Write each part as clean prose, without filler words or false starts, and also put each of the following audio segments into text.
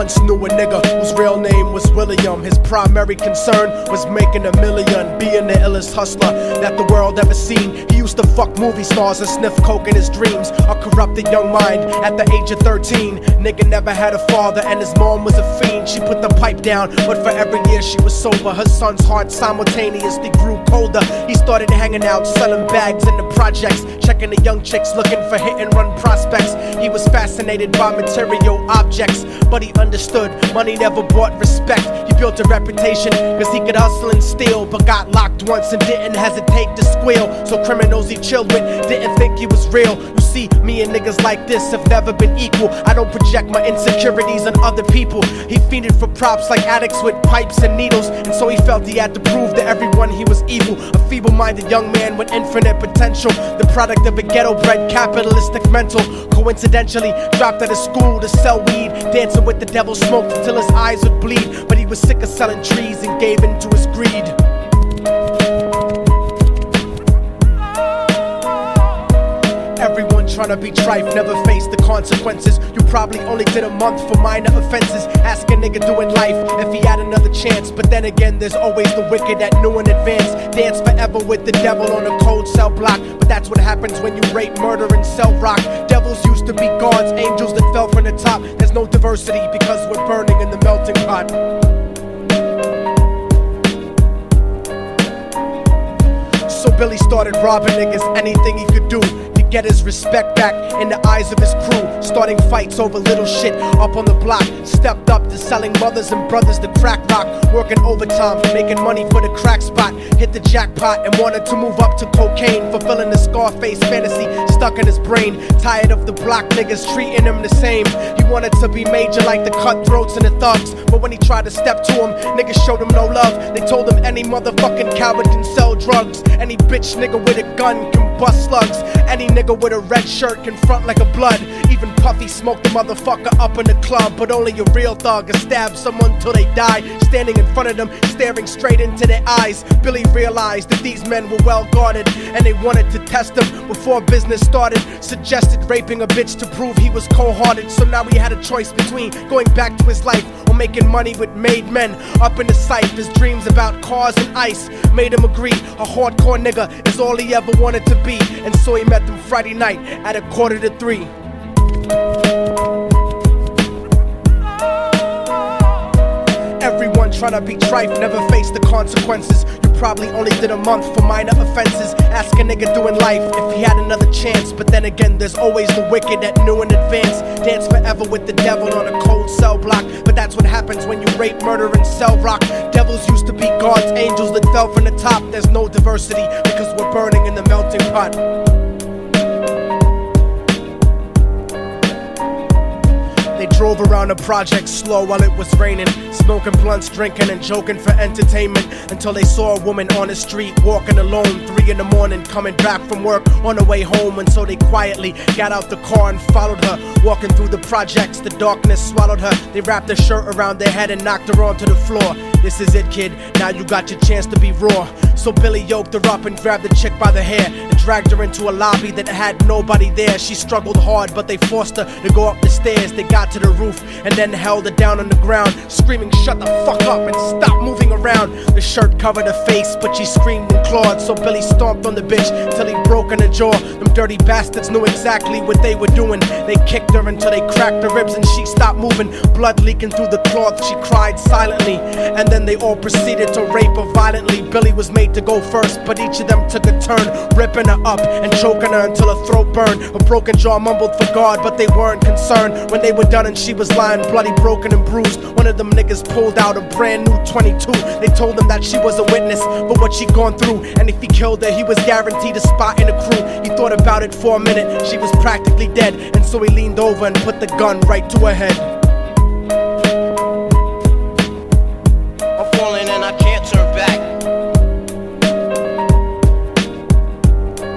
once knew a nigga whose real name was William. His primary concern was making $1 million, being the illest hustler that the world ever seen. He used to fuck movie stars and sniff coke in his dreams. A corrupted young mind at the age of 13. Nigga never had a father and his mom was a fiend. She put the pipe down, but for every year she was sober, her son's heart simultaneously grew colder. He started hanging out, selling bags in the projects, checking the young chicks, looking for hit and run prospects. He was fascinated by material objects, but he understood money never bought respect. He built a reputation cause he could hustle and steal, but got locked once and didn't hesitate to squeal. So criminals he chilled with didn't think he was real. You see, me and niggas like this have never been equal. I don't project my insecurities on other people. He fiended for props like addicts with pipes and needles, and so he felt he had to prove to everyone he was evil. A feeble-minded young man with infinite potential, the product of a ghetto-bred capitalistic mental. Coincidentally, dropped out of school to sell weed, dancing with the devil, smoked until his eyes would bleed. But he was sick of selling trees and gave in to his greed. Everyone tryna be trife, never face the consequences. You probably only did a month for minor offenses. Ask a nigga doing life if he had another chance. But then again, there's always the wicked that knew in advance. Dance forever with the devil on a cold cell block. But that's what happens when you rape, murder, and sell rock. Devils used to be gods, angels that fell from the top. There's no diversity because we're burning in the melting pot. So Billy started robbing niggas, anything he could do to get his respect back in the eyes of his crew. Starting fights over little shit up on the block. Stepped up to selling mothers and brothers to crack rock. Working overtime, making money for the crack spot. Hit the jackpot and wanted to move up to cocaine, fulfilling the Scarface fantasy stuck in his brain. Tired of the block niggas treating him the same. He wanted to be major like the cutthroats and the thugs. But when he tried to step to him, niggas showed him no love. They told him any motherfucking coward can sell drugs. Any bitch nigga with a gun can bust slugs. Any nigga with a red shirt can front like a blood. Even Puffy smoked the motherfucker up in the club. But only a real thug can stab someone till they die. Standing in front of them, staring straight into their eyes, Billy realized that these men were well guarded, and they wanted to test him before business started. Suggested raping a bitch to prove he was cold-hearted. So now he had a choice between going back to his life or making money with made men. Up in the sight, his dreams about cars and ice made him agree a hardcore nigga is all he ever wanted to be. And so he met them Friday night at 2:45. Everyone tryna be trife, never face the consequences. You probably only did a month for minor offenses. Ask a nigga doing life if he had another chance. But then again, there's always the wicked that knew in advance. Dance forever with the devil on a cold cell block. But that's what happens when you rape, murder, and sell rock. Devils used to be gods, angels that fell from the top. There's no diversity because we're burning in the melting pot. They drove around the project slow while it was raining, smoking blunts, drinking and joking for entertainment, until they saw a woman on the street walking alone, 3 in the morning, coming back from work on her way home. And so they quietly got out the car and followed her. Walking through the projects, the darkness swallowed her. They wrapped her shirt around their head and knocked her onto the floor. This is it, kid, now you got your chance to be raw. So Billy yoked her up and grabbed the chick by the hair and dragged her into a lobby that had nobody there. She struggled hard, but they forced her to go up the stairs. They got to the roof and then held her down on the ground, screaming, "Shut the fuck up and stop moving around." The shirt covered her face, but she screamed and clawed. So Billy stomped on the bitch till he broke in her jaw. Them dirty bastards knew exactly what they were doing. They kicked her until they cracked her ribs and she stopped moving. Blood leaking through the cloth, she cried silently. And then they all proceeded to rape her violently. Billy was made to go first, but each of them took a turn, ripping her up and choking her until her throat burned. Her broken jaw mumbled for God, but they weren't concerned. When they were done and she was lying bloody, broken and bruised, one of them niggas pulled out a brand new 22. They told him that she was a witness for what she'd gone through, and if he killed her, he was guaranteed a spot in the crew. He thought about it for a minute, she was practically dead, and so he leaned over and put the gun right to her head. I'm falling and I can't turn back.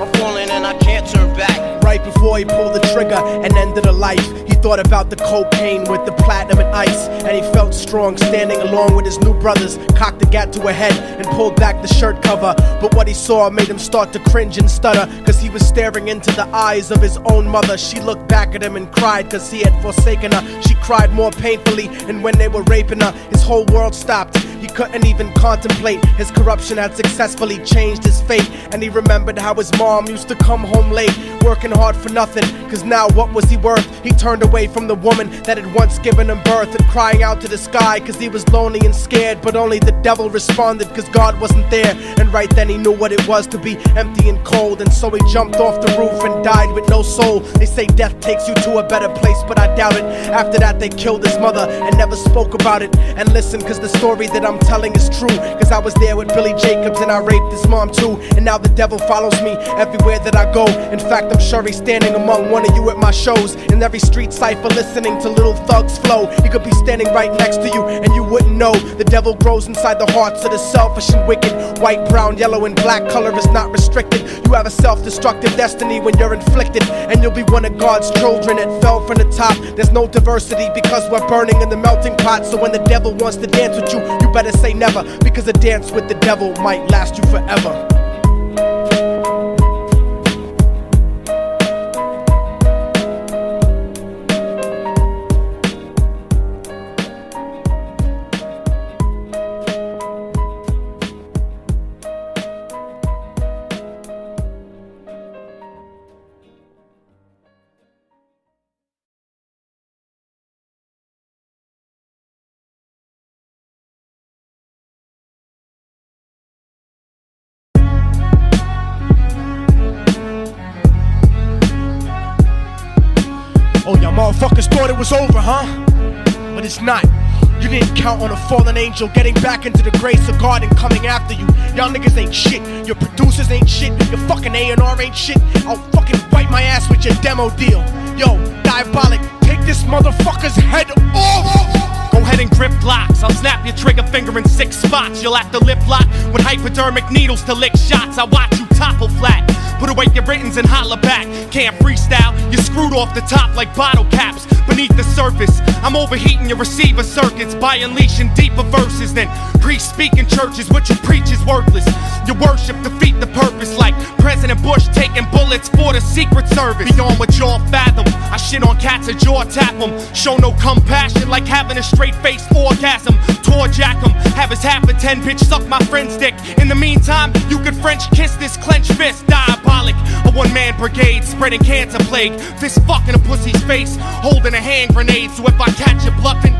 I'm falling and I can't turn back. Right before he pulled the trigger and ended her life, he thought about the cocaine with the platinum and ice, and he felt strong standing along with his new brothers. Cocked the gat to her head and pulled back the shirt cover, but what he saw made him start to cringe and stutter, cause he was staring into the eyes of his own mother. She looked back at him and cried cause he had forsaken her. She cried more painfully, and when they were raping her, his whole world stopped. He couldn't even contemplate. His corruption had successfully changed his fate, and he remembered how his mom used to come home late, working hard for nothing, cause now what was he worth? He turned away from the woman that had once given him birth, and crying out to the sky cause he was lonely and scared, but only the devil responded cause God wasn't there. And right then he knew what it was to be empty and cold, and so he jumped off the roof and died with no soul. They say death takes you to a better place, but I doubt it. After that they killed his mother and never spoke about it. And listen, cause the story that I'm telling is true, cause I was there with Billy Jacobs and I raped his mom too. And now the devil follows me everywhere that I go. In fact, I'm sure he's standing among one of you at my shows, in every street cipher listening to Little Thug's flow. He could be standing right next to you and you wouldn't know. The devil grows inside the hearts of the selfish and wicked. White, brown, yellow and black color is not restricted. You have a self-destructive destiny when you're inflicted, and you'll be one of God's children that fell from the top. There's no diversity because we're burning in the melting pot. So when the devil wants to dance with you, you better say never, because a dance with the devil might last you forever. Oh, y'all motherfuckers thought it was over, huh? But it's not. You didn't count on a fallen angel getting back into the grace of God and coming after you. Y'all niggas ain't shit. Your producers ain't shit. Your fucking A&R ain't shit. I'll fucking wipe my ass with your demo deal. Yo, Diabolic, take this motherfucker's head off! Go ahead and grip Glocks. I'll snap your trigger finger in 6 spots. You'll have to lip lock with hypodermic needles to lick shots. I watch you topple flat. Put away your writtens and holler back. Can't freestyle, you're screwed off the top like bottle caps. Beneath the surface, I'm overheating your receiver circuits by unleashing deeper verses than priests speak in churches. What you preach is worthless. Your worship defeat the purpose, like President Bush taking bullets for the Secret Service. Beyond what y'all fathom, I shit on cats and jaw tap them. Show no compassion like having a straight-faced orgasm. Tour jack 'em, have his half a 10 bitch suck my friend's dick. In the meantime, you could French kiss this clenched fist. Diabolic, a one-man brigade spreading cancer plague. Fist fucking a pussy's face, holding a hand grenade. So if I catch you bluffing,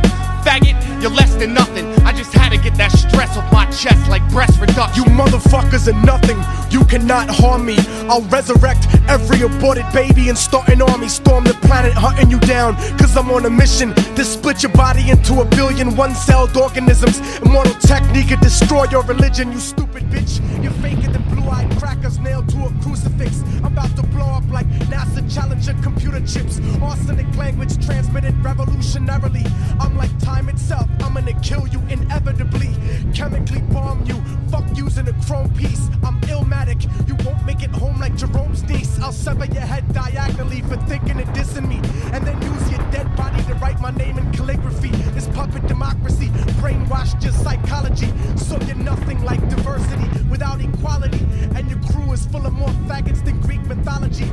faggot, you're less than nothing. I just had to get that stress off my chest like breast reduction. You motherfuckers are nothing. You cannot harm me. I'll resurrect every aborted baby and start an army. Storm the planet hunting you down, cause I'm on a mission to split your body into a billion one-celled organisms. Immortal technique could destroy your religion, you stupid bitch. You're faker than blue-eyed crackers nailed to a crucifix. I'm about to blow up like NASA Challenger computer chips. Arsenic language transmitted revolutionarily. I'm like time itself, I'm gonna kill you inevitably. Chemically bomb you, fuck using a chrome piece. I'm illmatic, you won't make it home like Jerome's niece. I'll sever your head diagonally for thinking of dissing me, and then use your dead body to write my name in calligraphy. This puppet democracy brainwashed your psychology, so you're nothing like diversity without equality. And your crew is full of more faggots than Greek mythology.